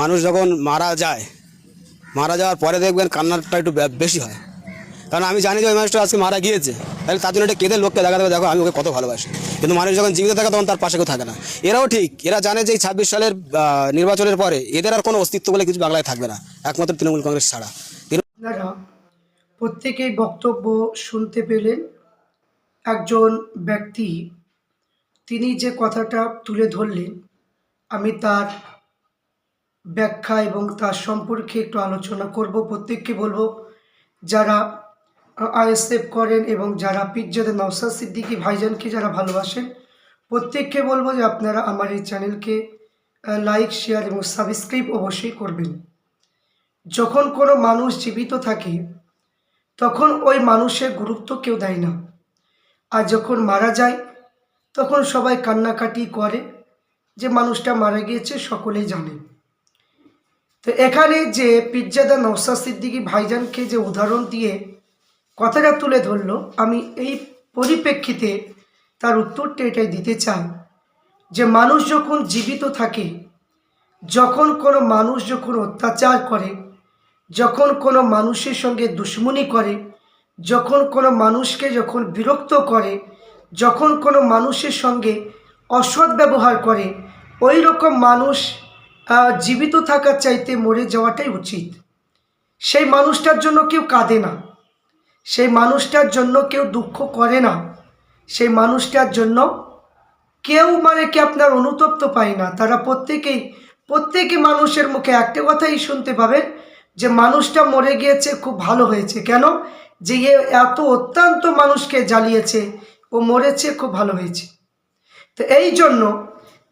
মানুষ যখন মারা যাওয়ার পরে দেখবেন কান্নাটা একটু বেশি হয়। কারণ আমি জানি যে ওই মানুষটা আজকে মারা গিয়েছে, তাহলে তার জন্য এটা কেঁদে লোককে দেখা দেবে, দেখো আমি ওকে কত ভালোবাসি। কিন্তু মানুষ যখন জীবিত থাকে তখন তার পাশে কেউ থাকে না। এরাও ঠিক, এরা জানে যে এই 26 সালের নির্বাচনের পরে এদের আর কোনো অস্তিত্ব বলে কিছু বাংলায় থাকবে না, একমাত্র তৃণমূল কংগ্রেস ছাড়া। আপনারা প্রত্যেকেই বক্তব্য শুনতে পেলেন। একজন ব্যক্তি তিনি যে কথাটা তুলে ধরলেন, আমি তার ব্যাখ্যা এবং তার সম্পর্কে একটু আলোচনা করব। প্রত্যেককে বলবো যারা আইএসএফ করেন এবং যারা পীরজাদা নওশাদ সিদ্দিকী ভাইজানকে যারা ভালোবাসেন, প্রত্যেককে বলবো যে আপনারা আমার এই চ্যানেলকে লাইক, শেয়ার এবং সাবস্ক্রাইব অবশ্যই করবেন। যখন কোনো মানুষ জীবিত থাকে তখন ওই মানুষের গুরুত্ব কেউ দেয় না, আর যখন মারা যায় তখন সবাই কান্নাকাটি করে যে মানুষটা মারা গিয়েছে, সকলেই জানে। তো এখানে যে পীরজাদা নওশাদ সিদ্দিকী ভাইজানকে যে উদাহরণ দিয়ে কথাটা তুলে ধরলো, আমি এই পরিপ্রেক্ষিতে তার উত্তরটা এটাই দিতে চাই যে মানুষ যখন জীবিত থাকে, যখন কোনো মানুষ যখন অত্যাচার করে, যখন কোনো মানুষের সঙ্গে দুশ্মনী করে, যখন কোনো মানুষকে যখন বিরক্ত করে, যখন কোনো মানুষের সঙ্গে অসৎ ব্যবহার করে, ওই রকম মানুষ জীবিত থাকার চাইতে মরে যাওয়াটাই উচিত। সেই মানুষটার জন্য কেউ কাঁদে না, সেই মানুষটার জন্য কেউ দুঃখ করে না, সেই মানুষটার জন্য কেউ কি আপনার অনুতপ্ত পায় না। তারা প্রত্যেকে মানুষের মুখে একটা কথাই শুনতে পাবেন যে মানুষটা মরে গিয়েছে, খুব ভালো হয়েছে। কেন? যে এত অত্যন্ত মানুষকে জ্বালিয়েছে, ও মরেছে, খুব ভালো হয়েছে। তো এই জন্য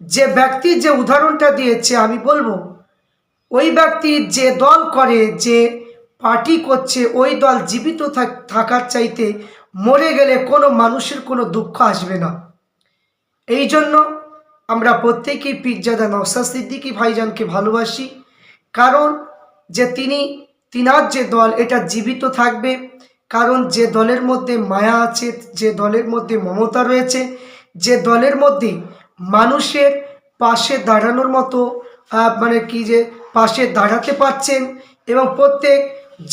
যে ব্যক্তি যে উদাহরণটা দিয়েছে, আমি বলবো ওই ব্যক্তি যে দল করে, যে পার্টি করছে, ওই দল জীবিত থাকার চাইতে মরে গেলে কোনো মানুষের কোনো দুঃখ আসবে না। এই জন্য আমরা প্রত্যেকেই পীরজাদা নওশাদ সিদ্দিকী ভাইজানকে ভালোবাসি, কারণ যে তিনার যে দল এটা জীবিত থাকবে। কারণ যে দলের মধ্যে মায়া আছে, যে দলের মধ্যে মমতা রয়েছে, যে দলের মধ্যে মানুষের পাশে দাঁড়ানোর মতো যে পাশে দাঁড়াতে পারছেন এবং প্রত্যেক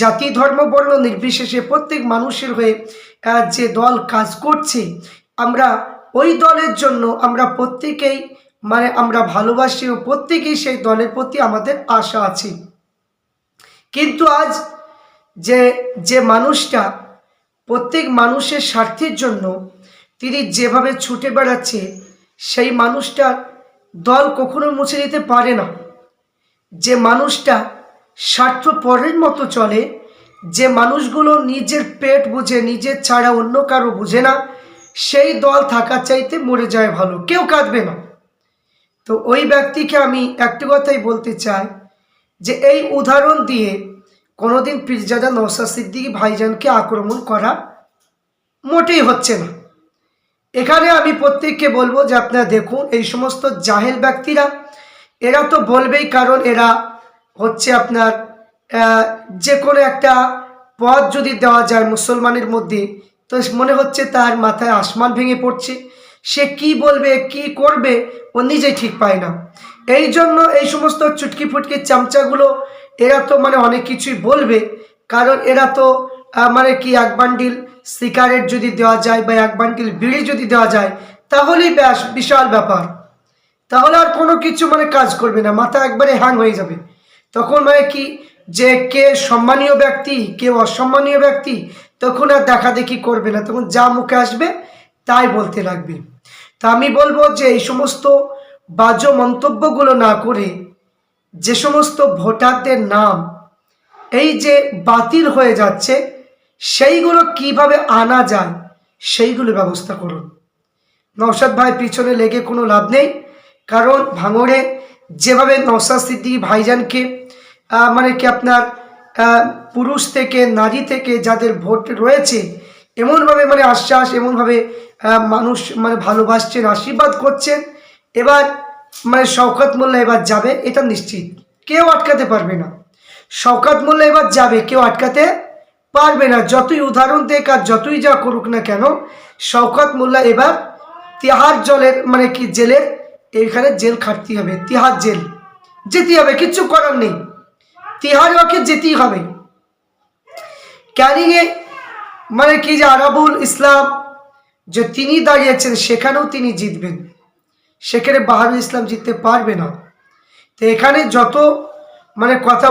জাতি ধর্ম বর্ণ নির্বিশেষে প্রত্যেক মানুষের হয়ে যে দল কাজ করছে, আমরা ওই দলের জন্য আমরা প্রত্যেকেই আমরা ভালোবাসি ও প্রত্যেকেই সেই দলের প্রতি আমাদের আশা আছে। কিন্তু আজ যে মানুষটা প্রত্যেক মানুষের স্বার্থের জন্য তিনি যেভাবে ছুটে বেড়াচ্ছে, সেই মানুষটার দল কখনো মুছে দিতে পারে না। যে মানুষটা স্বার্থপরের মতো চলে, যে মানুষগুলো নিজের পেট বুঝে, নিজের ছাড়া অন্য কারো বুঝে না, সেই দল থাকার চাইতে মরে যায় ভালো, কেউ কাঁদবে না। তো ওই ব্যক্তিকে আমি একটি কথাই বলতে চাই যে এই উদাহরণ দিয়ে কোনোদিন পীরজাদা নওশাদ সিদ্দিকী ভাইজানকে আক্রমণ করা মোটেই হচ্ছে না। এখানে আমি প্রত্যেককে বলবো যে আপনারা দেখুন, এই সমস্ত জাহেল ব্যক্তিরা এরা তো বলবেই, কারণ এরা হচ্ছে আপনার যে কোনো একটা পদ যদি দেওয়া যায় মুসলমানের মধ্যে, তো মনে হচ্ছে তার মাথায় আসমান ভেঙে পড়ছে। সে কি বলবে, কি করবে, ও নিজেই ঠিক পায় না। এই জন্য এই সমস্ত চুটকি ফুটকি চামচাগুলো এরা তো অনেক কিছুই বলবে, কারণ এরা তো এক বান্ডিল সিগারেট যদি দেওয়া যায় বা এক বান্ডিল বিড়ি যদি দেওয়া যায়, তাহলেই বিশাল ব্যাপার। তাহলে আর কোনো কিছু কাজ করবে না, মাথা একবারে হ্যাং হয়ে যাবে। তখন যে কে সম্মানীয় ব্যক্তি, কে অসম্মানীয় ব্যক্তি, তখন আর দেখাদেখি করবে না, তখন যা মুখে আসবে তাই বলতে লাগবে। তা আমি বলবো যে এই সমস্ত বাজে মন্তব্যগুলো না করে যে সমস্ত ভোটারদের নাম এই যে বাতিল হয়ে যাচ্ছে, সেইগুলো কিভাবে আনা যায় সেইগুলো ব্যবস্থা করুন। নওশাদ ভাই পিছনে লেগে কোনো লাভ নেই, কারণ ভাঙড়ে যেভাবে নওশাদ সিদ্দিকী ভাইজানকে আপনার পুরুষ থেকে নারী থেকে যাদের ভোট রয়েছে, এমনভাবে আশ্বাস, এমনভাবে মানুষ ভালোবাসছেন, আশীর্বাদ করছেন। এবার শওকত মোল্লা এবার যাবে, এটা নিশ্চিত, কেউ আটকাতে পারবে না। শওকত মোল্লা এবার যাবে, কেউ আটকাতে পারবে না। যতই উদাহরণ দেখ আর যতই যা করুক না কেন, শওকত মোল্লা এবার তিহার জেলের জেলের এইখানে জেল খাটতে হবে, তিহার জেল। যেতেই হবে, কিচ্ছু করার নেই, তিহার ওকে যেতেই হবে। ক্যানিংয়ে মানে কি যে আরাবুল ইসলাম যে তিনি দাঁড়িয়েছেন সেখানেও তিনি জিতবেন, সেখানে বাহারুল ইসলাম জিততে পারবে না। তো এখানে যত মানে কথা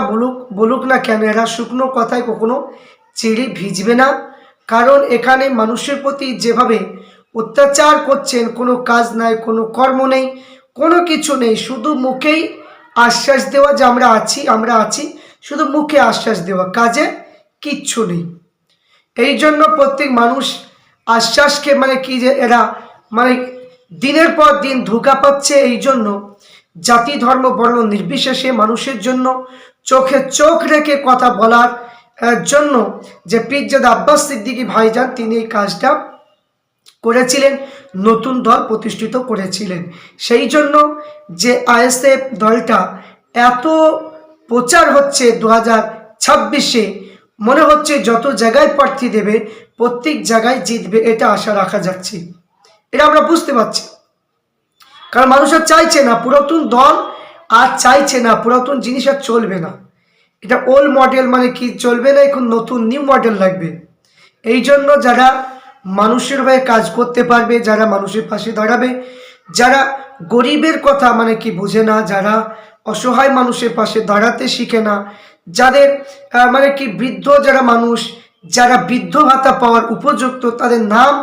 বলুক না কেন, এরা শুকনো কথায় কখনো চিড়ি ভিজবে না। কারণ এখানে মানুষের প্রতি যেভাবে অত্যাচার করছেন, কোনো কাজ নাই, কোনো কর্ম নেই, কোনো কিছু নেই, শুধু মুখেই আশ্বাস দেওয়া যে আমরা আছি, শুধু মুখে আশ্বাস দেওয়া, কাজে কিচ্ছু নেই। এই জন্য প্রত্যেক মানুষ আশ্বাসকে মানে কি যে এরা মানে দিনের পর দিন ধোঁকা পাচ্ছে। এই জন্য জাতি ধর্ম বর্ণ নির্বিশেষে মানুষের জন্য চোখে চোখ রেখে কথা বলার জন্য যে পীরজাদা আব্বাস সিদ্দিকী ভাইজান তিনি এই কাজটা করেছিলেন, নতুন দল প্রতিষ্ঠিত করেছিলেন। সেই জন্য যে আইএসএফ দলটা এত প্রচার হচ্ছে 2026-এ, মনে হচ্ছে যত জায়গায় প্রার্থী দেবে প্রত্যেক জায়গায় জিতবে, এটা আশা রাখা যাচ্ছে। এটা আমরা বুঝতে পারছি, কারণ মানুষ আর চাইছে না পুরাতন দল, আর চাইছে না পুরাতন জিনিস, আর চলবে না। এটা ওল্ড মডেল মানে কি চলবে না, এখন নতুন নিউ মডেল লাগবে। এই জন্য যারা মানুষের হয়ে কাজ করতে পারবে, যারা মানুষের পাশে দাঁড়াবে, যারা গরিবের কথা মানে কি বুঝে না, যারা অসহায় মানুষের পাশে দাঁড়াতে শিখে না, যাদের মানে কি বৃদ্ধ যারা মানুষ, যারা বৃদ্ধ ভাতা পাওয়ার উপযুক্ত, তাদের নাম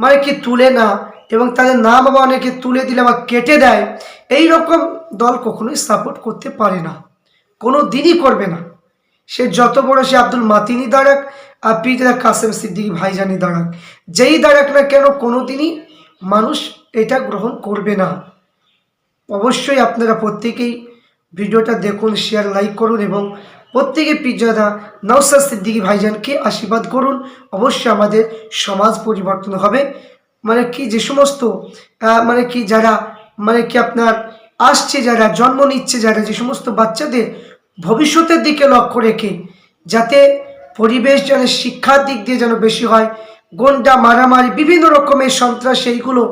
মানে কি তুলে না, এবং তাদের নাম আবার অনেকে তুলে দিলে আবার কেটে দেয়, এই রকম দল কখনোই সাপোর্ট করতে পারে না, কোনো দিনই করবে না। সে যত বড় সে আব্দুল মাতিনি দাঁড়াক আর পীরজাদা কাসেম সিদ্দিকী ভাইজানি দাঁড়াক, যেই দাঁড়াক না কেন, কোনো দিনই মানুষ এটা গ্রহণ করবে না। অবশ্যই আপনারা প্রত্যেকেই ভিডিওটা দেখুন, শেয়ার লাইক করুন, এবং প্রত্যেকে পীরজাদা নওশাদ সিদ্দিকী ভাইজানকে আশীর্বাদ করুন। অবশ্যই আমাদের সমাজ পরিবর্তন হবে। মানে কি যে সমস্ত মানে কি যারা মানে কি আপনার আসছে, যারা জন্ম নিচ্ছে, যারা যে সমস্ত বাচ্চাদের ভবিষ্যতের দিকে লক্ষ্য রেখে যাতে পরিবেশ যেন শিক্ষার দিক দিয়ে যেন বেশি হয়, গন্ডা মারামারি বিভিন্ন রকমের সন্ত্রাস এইগুলো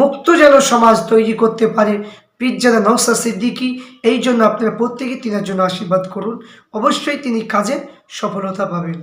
মুক্ত যেন সমাজ তৈরি করতে পারে পীরজাদা নওশাদ সিদ্দিকী। এই জন্য আপনারা প্রত্যেকেই তিনার জন্য আশীর্বাদ করুন, অবশ্যই তিনি কাজে সফলতা পাবেন।